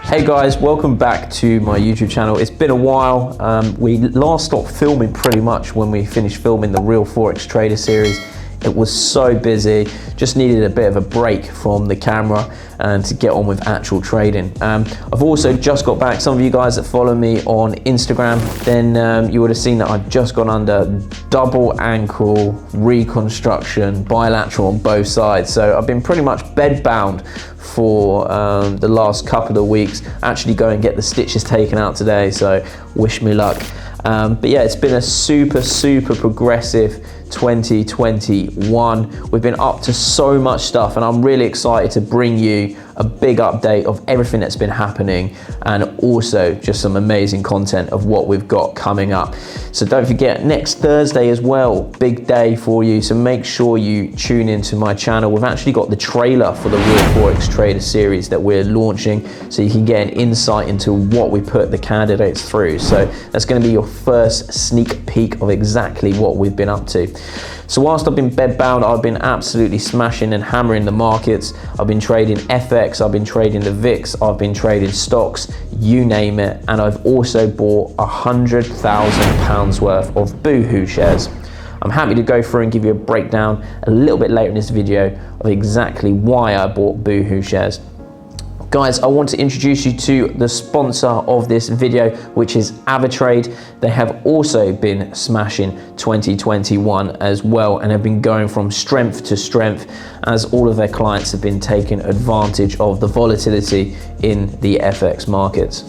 Hey guys, welcome back to my YouTube channel. It's been a while. We last stopped filming pretty much when we finished filming the Real Forex Trader series. It was so busy, just needed a bit of a break from the camera and to get on with actual trading. I've also just got back. Some of you guys that follow me on Instagram, then you would have seen that I've just gone under double ankle reconstruction, bilateral on both sides. So I've been pretty much bedbound for the last couple of weeks. Actually go and get the stitches taken out today, so wish me luck. But yeah, it's been a super progressive 2021. We've been up to so much stuff, and I'm really excited to bring you a big update of everything that's been happening, and also just some amazing content of what we've got coming up. So don't forget, next Thursday as well, big day for you, so make sure you tune into my channel. We've actually got the trailer for the Real Forex Trader series that we're launching, so you can get an insight into what we put the candidates through. So that's going to be your first sneak peek of exactly what we've been up to. So whilst I've been bedbound, I've been absolutely smashing and hammering the markets. I've been trading FX, I've been trading the VIX, I've been trading stocks, you name it. And I've also bought £100,000 worth of Boohoo shares. I'm happy to go through and give you a breakdown a little bit later in this video of exactly why I bought Boohoo shares. Guys, I want to introduce you to the sponsor of this video, which is Ive. They have also been smashing 2021 as well, and have been going from strength to strength as all of their clients have been taking advantage of the volatility in the FX markets.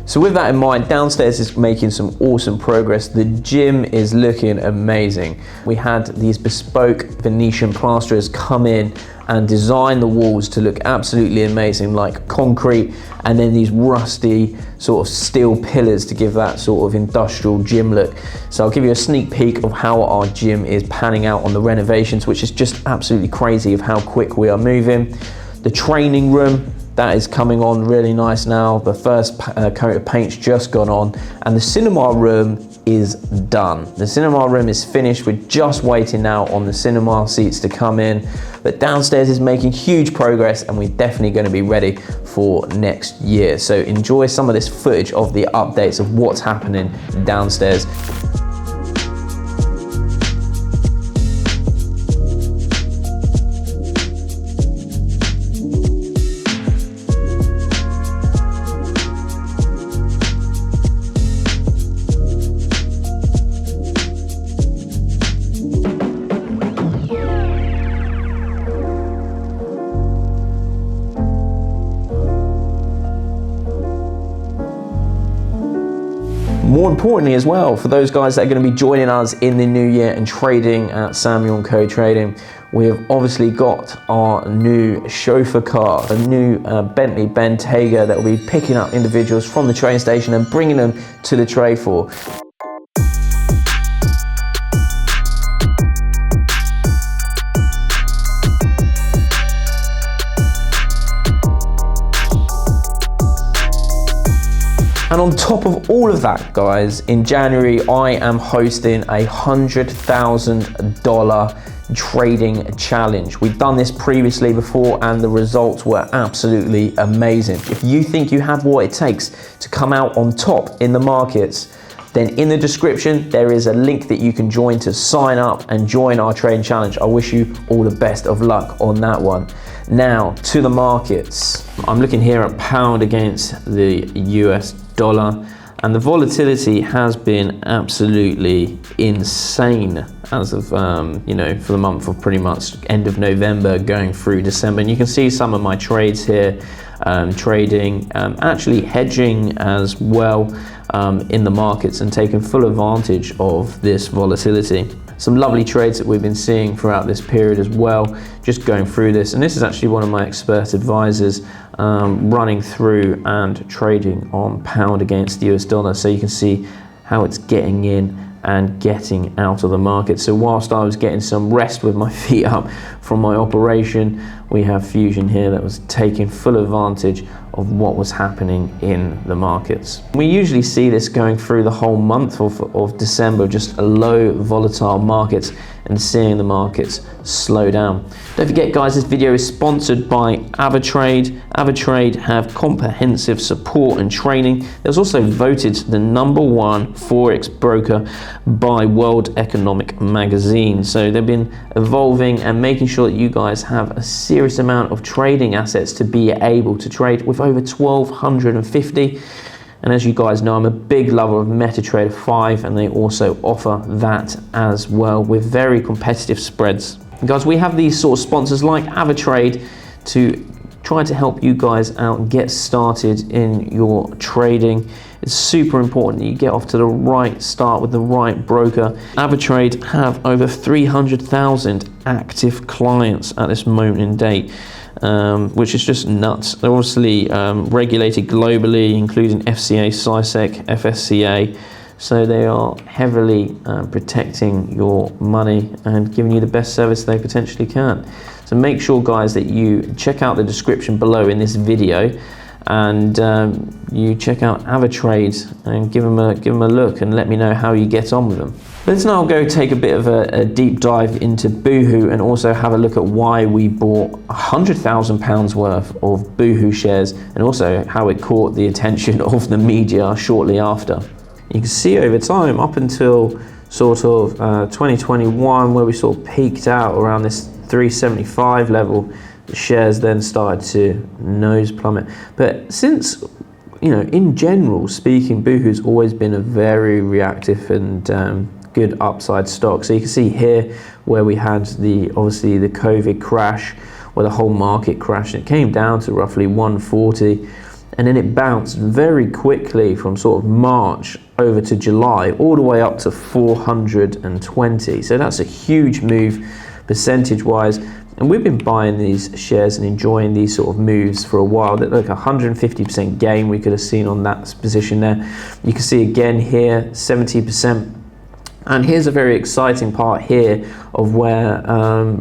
So with that in mind, downstairs is making some awesome progress. The gym is looking amazing. We had these bespoke Venetian plasterers come in and design the walls to look absolutely amazing, like concrete, and then these rusty sort of steel pillars to give that sort of industrial gym look. So I'll give you a sneak peek of how our gym is panning out on the renovations, which is just absolutely crazy of how quick we are moving. The training room, that is coming on really nice now. The first coat of paint's just gone on, and the cinema room is done. The cinema room is finished. We're just waiting now on the cinema seats to come in. But downstairs is making huge progress, and we're definitely going to be ready for next year. So enjoy some of this footage of the updates of what's happening downstairs. More importantly as well, for those guys that are going to be joining us in the new year and trading at Samuel & Co Trading, we have obviously got our new chauffeur car, a new Bentley Bentayga that will be picking up individuals from the train station and bringing them to the trade floor. And on top of all of that, guys, in January, I am hosting a $100,000 trading challenge. We've done this previously before, and the results were absolutely amazing. If you think you have what it takes to come out on top in the markets, then in the description, there is a link that you can join to sign up and join our trading challenge. I wish you all the best of luck on that one. Now, to the markets. I'm looking here at pound against the US dollar, and the volatility has been absolutely insane as of, you know, for the month of pretty much end of November going through December. And you can see some of my trades here, trading, actually hedging as well in the markets and taking full advantage of this volatility. Some lovely trades that we've been seeing throughout this period as well, just going through this. And this is actually one of my expert advisors running through and trading on pound against the US dollar. So you can see how it's getting in and getting out of the market. So whilst I was getting some rest with my feet up from my operation, we have Fusion here that was taking full advantage of what was happening in the markets. We usually see this going through the whole month of December, just a low volatile markets and seeing the markets slow down. Don't forget guys, this video is sponsored by Ive. Ive have comprehensive support and training. They was also voted the #1 Forex broker by World Economic Magazine. So they've been evolving and making sure that you guys have a serious amount of trading assets to be able to trade, with over 1,250. And as you guys know, I'm a big lover of MetaTrader 5, and they also offer that as well with very competitive spreads. And guys, we have these sort of sponsors like Ive to try to help you guys out and get started in your trading. It's super important that you get off to the right start with the right broker. Ive have over 300,000 active clients at this moment in date. Which is just nuts. They're obviously regulated globally, including FCA, SISEC, FSCA. So they are heavily protecting your money and giving you the best service they potentially can. So make sure guys that you check out the description below in this video, and you check out Ive and give them a look and let me know how you get on with them. Let's now go take a bit of a deep dive into Boohoo and also have a look at why we bought £100,000 worth of Boohoo shares, and also how it caught the attention of the media shortly after. You can see over time, up until sort of 2021, where we sort of peaked out around this 375 level, the shares then started to nose plummet. But since, you know, in general speaking, Boohoo's always been a very reactive and good upside stock. So you can see here where we had obviously the COVID crash, where the whole market crashed, and it came down to roughly 140, and then it bounced very quickly from sort of March over to July, all the way up to 420. So that's a huge move percentage wise. And we've been buying these shares and enjoying these sort of moves for a while. That like 150% gain we could have seen on that position there. You can see again here 70%. And here's a very exciting part here of where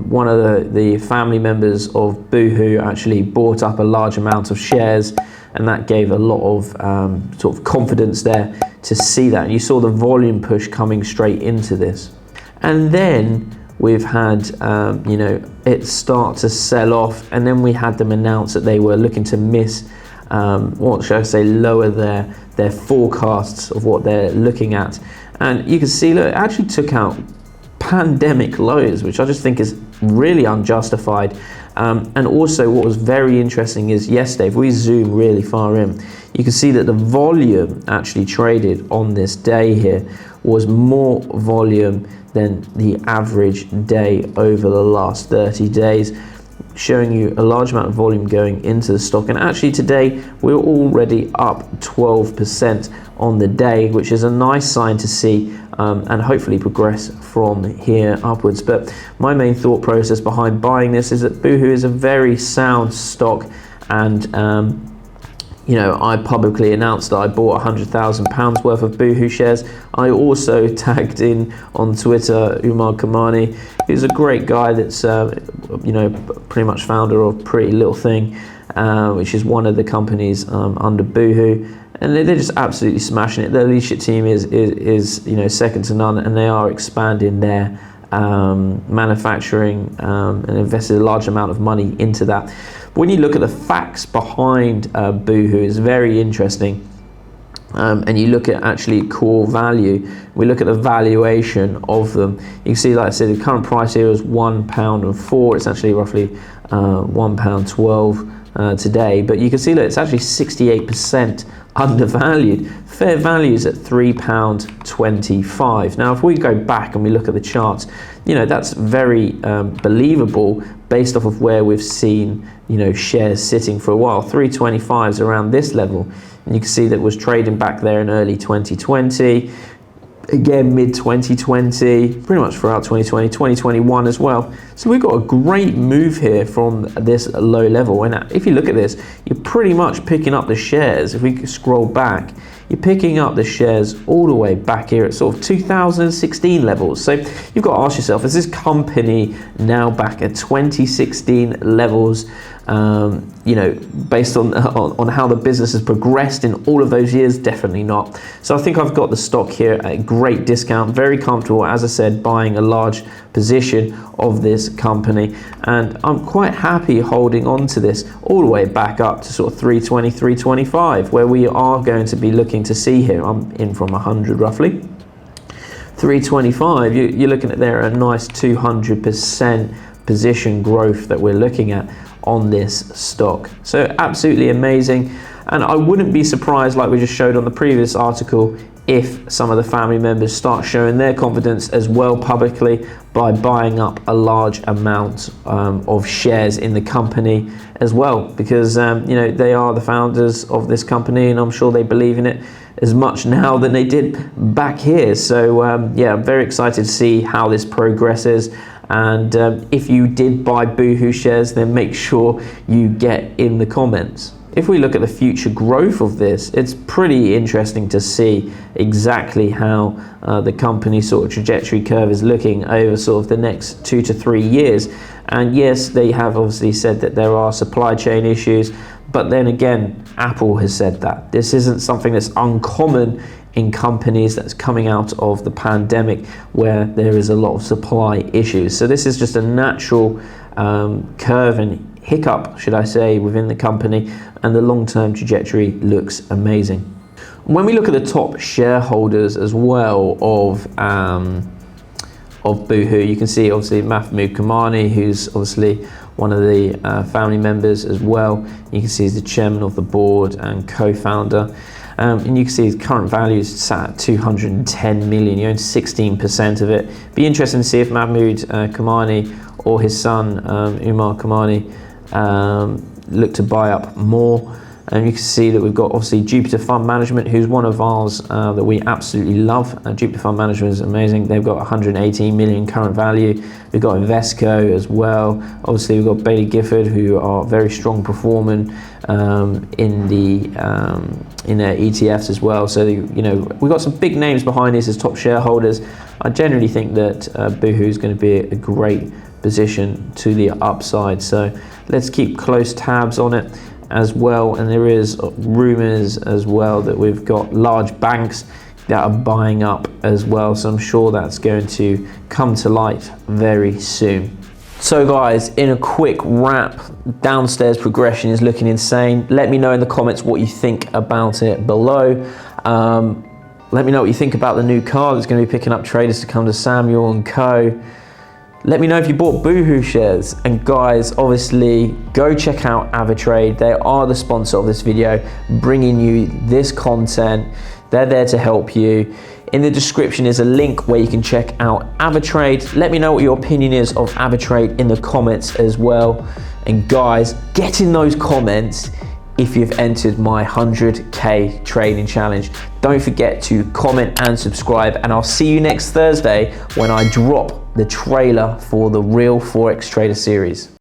one of the family members of Boohoo actually bought up a large amount of shares, and that gave a lot of sort of confidence there to see that. And you saw the volume push coming straight into this. And then we've had you know, it start to sell off, and then we had them announce that they were looking to miss, what should I say, lower their forecasts of what they're looking at. And you can see, look, it actually took out pandemic lows, which I just think is really unjustified. And also what was very interesting is yesterday, if we zoom really far in, you can see that the volume actually traded on this day here was more volume than the average day over the last 30 days, showing you a large amount of volume going into the stock. And actually today we're already up 12% on the day, which is a nice sign to see, and hopefully progress from here upwards. But my main thought process behind buying this is that Boohoo is a very sound stock, and you know, I publicly announced that I bought £100,000 worth of Boohoo shares. I also tagged in on Twitter Umar Kamani, who's a great guy that's you know, pretty much founder of Pretty Little Thing, which is one of the companies under Boohoo, and they're just absolutely smashing it. Their leadership team is you know, second to none, and they are expanding their manufacturing and invested a large amount of money into that. When you look at the facts behind Boohoo, it's very interesting. And you look at actually core value, we look at the valuation of them. You can see, like I said, the current price here is £1.04. It's actually roughly £1.12 today, but you can see that it's actually 68% undervalued. Fair value is at £3.25. Now, if we go back and we look at the charts, you know, that's very believable based off of where we've seen, you know, shares sitting for a while. 325 is around this level, and you can see that was trading back there in early 2020, again mid 2020, pretty much throughout 2020, 2021 as well. So we've got a great move here from this low level, and if you look at this, you're pretty much picking up the shares. If we scroll back, you're picking up the shares all the way back here at sort of 2016 levels. So you've got to ask yourself, is this company now back at 2016 levels? You know, based on how the business has progressed in all of those years, definitely not. So I think I've got the stock here at a great discount, very comfortable, as I said, buying a large position of this company, and I'm quite happy holding on to this all the way back up to sort of 320, 325, where we are going to be looking to see here. I'm in from 100 roughly. 325, you're looking at there a nice 200% position growth that we're looking at on this stock. So absolutely amazing, and I wouldn't be surprised, like we just showed on the previous article, if some of the family members start showing their confidence as well publicly by buying up a large amount of shares in the company as well, because you know, they are the founders of this company, and I'm sure they believe in it as much now than they did back here. So yeah, I'm very excited to see how this progresses. And if you did buy Boohoo shares, then make sure you get in the comments. If we look at the future growth of this, it's pretty interesting to see exactly how the company sort of trajectory curve is looking over sort of the next 2 to 3 years. And yes, they have obviously said that there are supply chain issues, but then again, Apple has said that this isn't something that's uncommon in companies that's coming out of the pandemic, where there is a lot of supply issues. So this is just a natural curve and hiccup, should I say, within the company, and the long-term trajectory looks amazing. When we look at the top shareholders as well of Boohoo, you can see obviously Mahmood Kamani, who's obviously one of the family members as well. You can see he's the chairman of the board and co-founder. And you can see his current value is sat at 210 million. He owns 16% of it. Be interesting to see if Mahmood Kamani or his son Umar Kamani look to buy up more. And you can see that we've got obviously Jupiter Fund Management, who's one of ours that we absolutely love. Jupiter Fund Management is amazing. They've got 118 million current value. We've got Invesco as well. Obviously, we've got Baillie Gifford, who are very strong performing in their ETFs as well. So you know, we've got some big names behind this as top shareholders. I generally think that Boohoo is going to be a great position to the upside. So let's keep close tabs on it as well. And there is rumors as well that we've got large banks that are buying up as well, so I'm sure that's going to come to light very soon. So guys, in a quick wrap, downstairs progression is looking insane. Let me know in the comments what you think about it below. Let me know what you think about the new car that's going to be picking up traders to come to Samuel and Co. Let me know if you bought Boohoo shares. And guys, obviously go check out Avatrade. They are the sponsor of this video, bringing you this content. They're there to help you. In the description is a link where you can check out Avatrade. Let me know what your opinion is of Avatrade in the comments as well. And guys, get in those comments if you've entered my 100K trading challenge. Don't forget to comment and subscribe, and I'll see you next Thursday when I drop the trailer for the Real Forex Trader series.